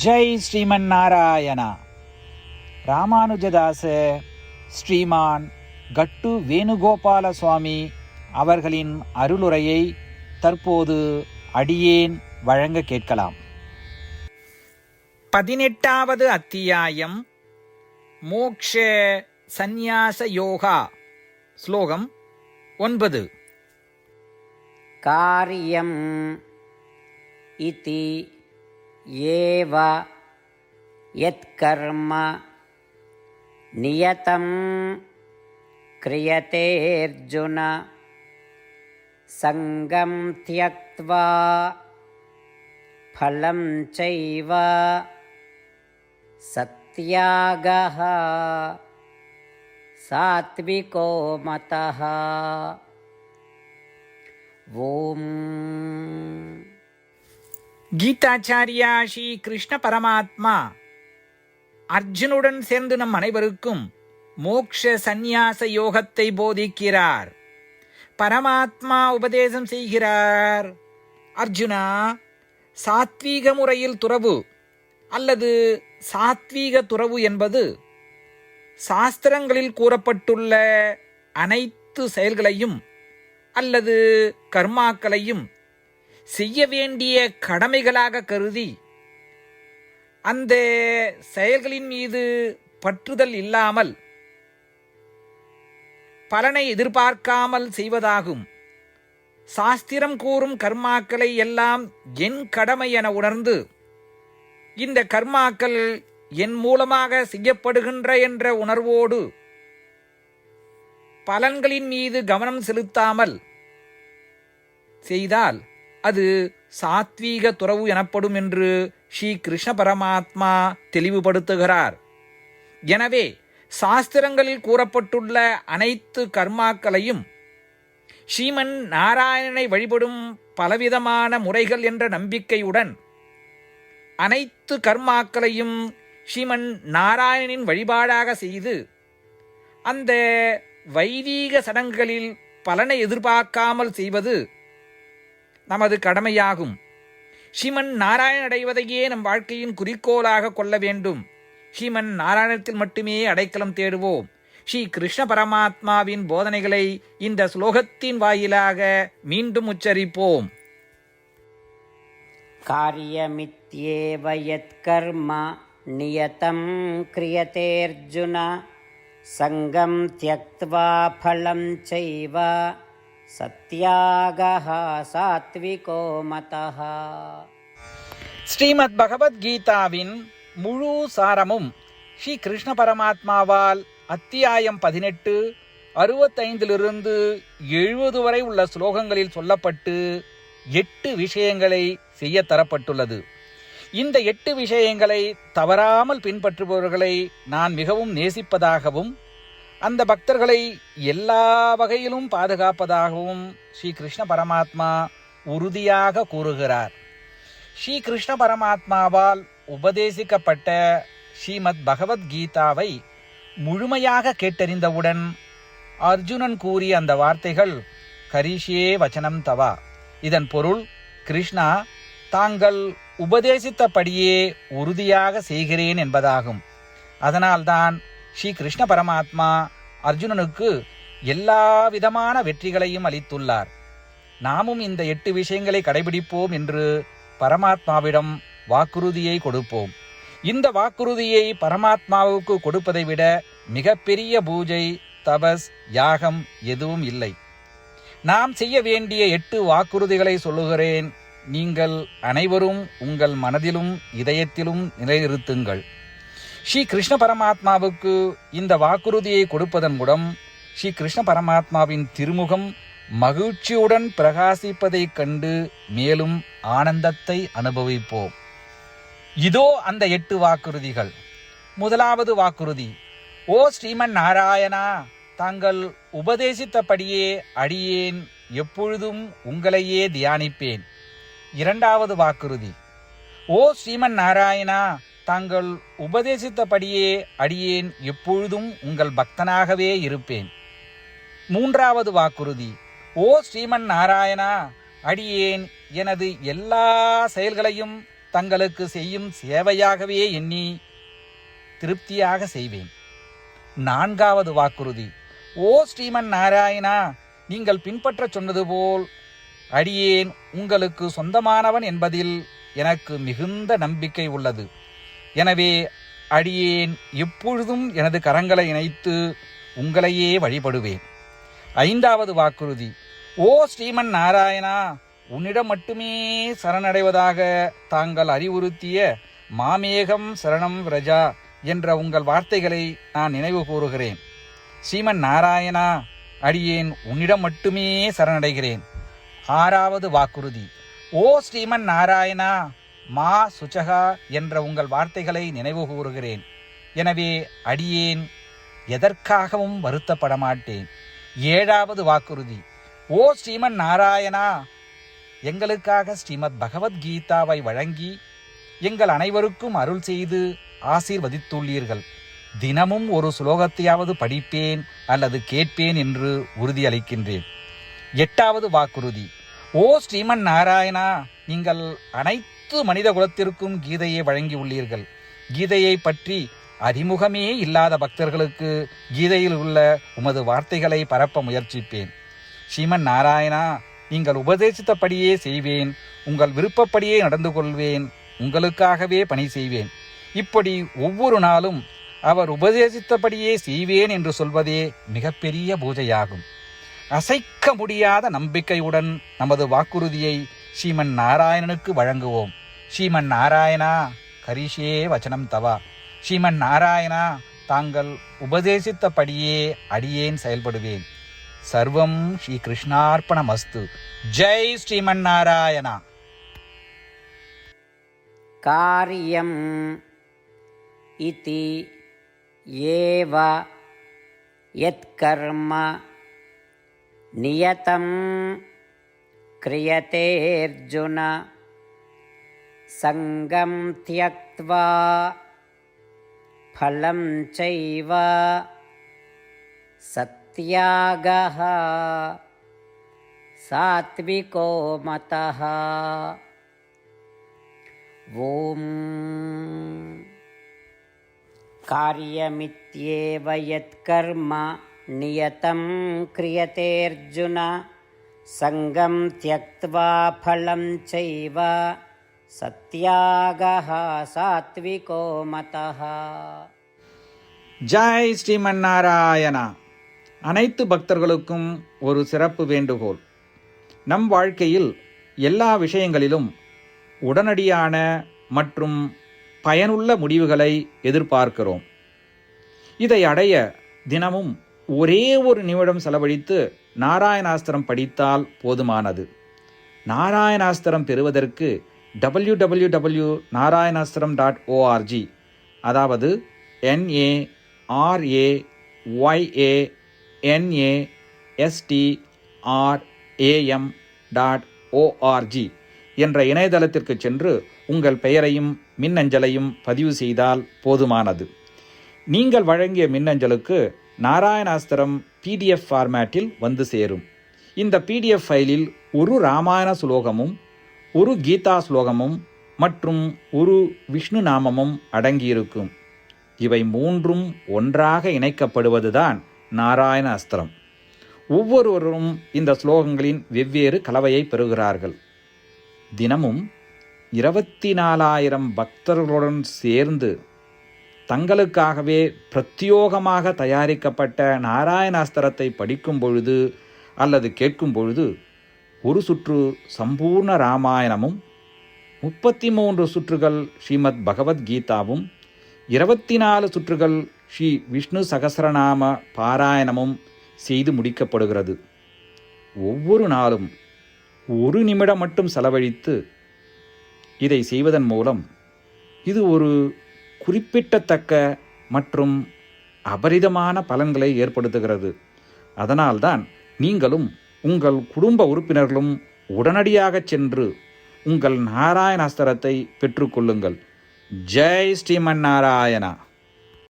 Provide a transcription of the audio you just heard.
ஜெய் ஸ்ரீமன் நாராயணா. ராமானுஜதாச ஸ்ரீமான் கட்டு வேணுகோபால சுவாமி அவர்களின் அருளுரையை தற்போது அடியேன் வழங்க கேட்கலாம். 18வது அத்தியாயம் மோக்ஷ சந்நியாச யோகா. ஸ்லோகம் 9. காரியம் இதி ஏவ யத்கர்ம நியதம் கிரியதே அர்ஜுன சங்கம் த்யக்த்வா பலம் சைவ சத்யாகஹ சாத்விகோ மதஹ. ஓம். கீதாச்சாரியா ஸ்ரீ கிருஷ்ண பரமாத்மா அர்ஜுனுடன் சேர்ந்து நம் அனைவருக்கும் மோக்ஷ சந்நியாச யோகத்தை போதிக்கிறார். பரமாத்மா உபதேசம் செய்கிறார். அர்ஜுனா, சாத்வீக முறையில் துறவு அல்லது சாத்வீக துறவு என்பது சாஸ்திரங்களில் கூறப்பட்டுள்ள அனைத்து செயல்களையும் அல்லது கர்மாக்களையும் செய்ய வேண்டிய கடமைகளாக கருதி அந்த செயல்களின் மீது பற்றுதல் இல்லாமல் பலனை எதிர்பார்க்காமல் செய்வதாகும். சாஸ்திரம் கூறும் கர்மாக்களை எல்லாம் என் கடமை என உணர்ந்து இந்த கர்மாக்கள் என் மூலமாக செய்யப்படுகின்ற என்ற உணர்வோடு பலன்களின் மீது கவனம் செலுத்தாமல் செய்தால் அது சாத்வீக துறவு எனப்படும் என்று ஸ்ரீ கிருஷ்ண பரமாத்மா தெளிவுபடுத்துகிறார். எனவே சாஸ்திரங்களில் கூறப்பட்டுள்ள அனைத்து கர்மாக்களையும் ஸ்ரீமன் நாராயணனை வழிபடும் பலவிதமான முறைகள் என்ற நம்பிக்கையுடன் அனைத்து கர்மாக்களையும் ஸ்ரீமன் நாராயணனின் வழிபாடாக செய்து அந்த வைதீக சடங்குகளில் பலனை எதிர்பார்க்காமல் செய்வது நமது கடமையாகும். ஸ்ரீமன் நாராயணன் அடைவதையே நம் வாழ்க்கையின் குறிக்கோளாக கொள்ள வேண்டும். ஸ்ரீமன் நாராயணத்தில் மட்டுமே அடைக்கலம் தேடுவோம். ஸ்ரீ கிருஷ்ண பரமாத்மாவின் போதனைகளை இந்த ஸ்லோகத்தின் வாயிலாக மீண்டும் உச்சரிப்போம். காரியமித்யேவ யத்கர்ம நியதம் கிரியதே அர்ஜுன சங்கம் த்யக்த்வா பலம் சைவ சத்யாகஹ சாத்விகோ மதஹ. ஸ்ரீமத் பகவத்கீதாவின் முழு சாரமும் ஸ்ரீ கிருஷ்ண பரமாத்மாவால் அத்தியாயம் 18 65 70 வரை உள்ள ஸ்லோகங்களில் சொல்லப்பட்டு 8 விஷயங்களை செய்ய தரப்பட்டுள்ளது. இந்த 8 விஷயங்களை தவறாமல் பின்பற்றுபவர்களை நான் மிகவும் நேசிப்பதாகவும் அந்த பக்தர்களை எல்லா வகையிலும் பாதுகாப்பதாகவும் ஸ்ரீ கிருஷ்ண பரமாத்மா உறுதியாக கூறுகிறார். ஸ்ரீ கிருஷ்ண பரமாத்மாவால் உபதேசிக்கப்பட்ட ஸ்ரீமத் பகவத்கீதாவை முழுமையாக கேட்டறிந்தவுடன் அர்ஜுனன் கூறிய அந்த வார்த்தைகள் கரிஷ்யே வச்சனம் தவா. இதன் பொருள், கிருஷ்ணா, தாங்கள் உபதேசித்தபடியே உறுதியாக செய்கிறேன் என்பதாகும். அதனால்தான் ஸ்ரீ கிருஷ்ண பரமாத்மா அர்ஜுனனுக்கு எல்லா விதமான வெற்றிகளையும் அளித்துள்ளார். நாமும் இந்த 8 விஷயங்களை கடைபிடிப்போம் என்று பரமாத்மாவிடம் வாக்குறுதியை கொடுப்போம். இந்த வாக்குறுதியை பரமாத்மாவுக்கு கொடுப்பதை விட மிகப்பெரிய பூஜை, தபஸ், யாகம் எதுவும் இல்லை. நாம் செய்ய வேண்டிய 8 வாக்குறுதிகளை சொல்லுகிறேன். நீங்கள் அனைவரும் உங்கள் மனதிலும் இதயத்திலும் நிலைநிறுத்துங்கள். ஸ்ரீ கிருஷ்ண பரமாத்மாவுக்கு இந்த வாக்குறுதியை கொடுப்பதன் மூலம் ஸ்ரீ கிருஷ்ண பரமாத்மாவின் திருமுகம் மகிழ்ச்சியுடன் பிரகாசிப்பதைக் கண்டு மேலும் ஆனந்தத்தை அனுபவிப்போம். இதோ அந்த 8 வாக்குறுதிகள். முதலாவது வாக்குறுதி: ஓ ஸ்ரீமன் நாராயணா, தாங்கள் உபதேசித்தபடியே அடியேன் எப்பொழுதும் உங்களையே தியானிப்பேன். இரண்டாவது வாக்குறுதி: ஓ ஸ்ரீமன் நாராயணா, தாங்கள் உபதேசித்தபடியே அடியேன் எப்பொழுதும் உங்கள் பக்தனாகவே இருப்பேன். மூன்றாவது வாக்குறுதி: ஓ ஸ்ரீமன் நாராயணா, அடியேன் எனது எல்லா செயல்களையும் தங்களுக்கு செய்யும் சேவையாகவே எண்ணி திருப்தியாக செய்வேன். 4வது வாக்குறுதி. ஓ ஸ்ரீமன் நாராயணா, நீங்கள் பின்பற்றச் சொன்னது போல் அடியேன் உங்களுக்கு சொந்தமானவன் என்பதில் எனக்கு மிகுந்த நம்பிக்கை உள்ளது. எனவே அடியேன் எப்பொழுதும் எனது கரங்களை இணைத்து உங்களையே வழிபடுவேன். 5வது வாக்குறுதி. ஓ ஸ்ரீமன் நாராயணா, உன்னிடம் மட்டுமே சரணடைவதாக தாங்கள் அறிவுறுத்திய மாமேகம் சரணம் விரஜா என்ற உங்கள் வார்த்தைகளை நான் நினைவு கூறுகிறேன். ஸ்ரீமன் நாராயணா, அடியேன் உன்னிடம் மட்டுமே சரணடைகிறேன். 6வது வாக்குறுதி. ஓ ஸ்ரீமன் நாராயணா, மா சுச்சகா என்ற உங்கள் வார்த்தைகளை நினைவு கூறுகிறேன். எனவே அடியேன் எதற்காகவும் வருத்தப்பட மாட்டேன். 7வது வாக்குறுதி. ஓ ஸ்ரீமன் நாராயணா, எங்களுக்காக ஸ்ரீமத் பகவத்கீதாவை வழங்கி எங்கள் அனைவருக்கும் அருள் செய்து ஆசீர்வதித்துள்ளீர்கள். தினமும் ஒரு ஸ்லோகத்தையாவது படிப்பேன் அல்லது கேட்பேன் என்று உறுதியளிக்கின்றேன். 8வது வாக்குறுதி. ஓ ஸ்ரீமன் நாராயணா, நீங்கள் அனைத்து மனித குலத்திற்கும் கீதையை வழங்கியுள்ளீர்கள். கீதையை பற்றி அறிமுகமே இல்லாத பக்தர்களுக்கு கீதையில் உள்ள உமது வார்த்தைகளை பரப்ப முயற்சிப்பேன். ஸ்ரீமன் நாராயணா, நீங்கள் உபதேசித்தபடியே செய்வேன். உங்கள் விருப்பப்படியே நடந்து கொள்வேன். உங்களுக்காகவே பணி செய்வேன். இப்படி ஒவ்வொரு நாளும் அவர் உபதேசித்தபடியே செய்வேன் என்று சொல்வதே மிகப்பெரிய பூஜையாகும். அசைக்க முடியாத நம்பிக்கையுடன் நமது வாக்குறுதியை ஸ்ரீமன் நாராயணனுக்கு வழங்குவோம். ஸ்ரீமன் நாராயணா, கரிஷே வச்சனம் தவா. ஸ்ரீமன் நாராயணா, தாங்கள் உபதேசித்தபடியே அடியேன் செயல்படுவேன். சர்வம் ஸ்ரீ கிருஷ்ணார்ப்பணமஸ்து. ஜெய் ஸ்ரீமன் நாராயணா. காரியம் இதி ஏவ யத்கர்ம நியதம் கிரியதே அர்ஜுன சங்கம் த்யக்த்வா ஃபலம் சைவ சத்யாகஹ சாத்விகோ மதஹ. ஓம் காரியமித்யேவ யத்கர்ம நியதம் கிரியதே அர்ஜுன சங்கம் த்யக்த்வா ஃபலம் சைவ சத்யாகஹ சாத்விகோ மதஹ. ஜெய் ஸ்ரீமன் நாராயணா. அனைத்து பக்தர்களுக்கும் ஒரு சிறப்பு வேண்டுகோள். நம் வாழ்க்கையில் எல்லா விஷயங்களிலும் உடனடியான மற்றும் பயனுள்ள முடிவுகளை எதிர்பார்க்கிறோம். இதை அடைய தினமும் ஒரே ஒரு நிமிடம் செலவழித்து நாராயணாஸ்திரம் படித்தால் போதுமானது. நாராயணாஸ்திரம் பெறுவதற்கு www.narayanaastram.org, அதாவது NARAYANASTRAM.org என்ற இணையதளத்திற்கு சென்று உங்கள் பெயரையும் மின்னஞ்சலையும் பதிவு செய்தால் போதுமானது. நீங்கள் வழங்கிய மின்னஞ்சலுக்கு நாராயணாஸ்திரம் PDF ஃபார்மேட்டில் வந்து சேரும். இந்த PDF ஃபைலில் ஒரு ராமாயண சுலோகமும் ஒரு கீதா ஸ்லோகமும் மற்றும் ஒரு விஷ்ணு நாமமும் அடங்கியிருக்கும். இவை மூன்றும் ஒன்றாக இணைக்கப்படுவதுதான் நாராயண அஸ்திரம். ஒவ்வொருவரும் இந்த ஸ்லோகங்களின் வெவ்வேறு கலவையை பெறுகிறார்கள். தினமும் 24,000 பக்தர்களுடன் சேர்ந்து தங்களுக்காகவே பிரத்யோகமாக தயாரிக்கப்பட்ட நாராயணாஸ்திரத்தை படிக்கும் பொழுது அல்லது கேட்கும் பொழுது ஒரு சுற்று சம்பூர்ண ராமாயணமும் 33 சுற்றுகள் ஸ்ரீமத் பகவத்கீதாவும் 24 சுற்றுகள் ஸ்ரீ விஷ்ணு சகஸ்ரநாம பாராயணமும் செய்து முடிக்கப்படுகிறது. ஒவ்வொரு நாளும் ஒரு நிமிடம் மட்டும் செலவழித்து இதை செய்வதன் மூலம் இது ஒரு குறிப்பிடத்தக்க மற்றும் அபரிதமான பலன்களை ஏற்படுத்துகிறது. அதனால்தான் நீங்களும் உங்கள் குடும்ப உறுப்பினர்களும் உடனடியாக சென்று உங்கள் நாராயணாஸ்திரத்தை பெற்றுக்கொள்ளுங்கள். ஜெய் ஸ்ரீமன் நாராயணா.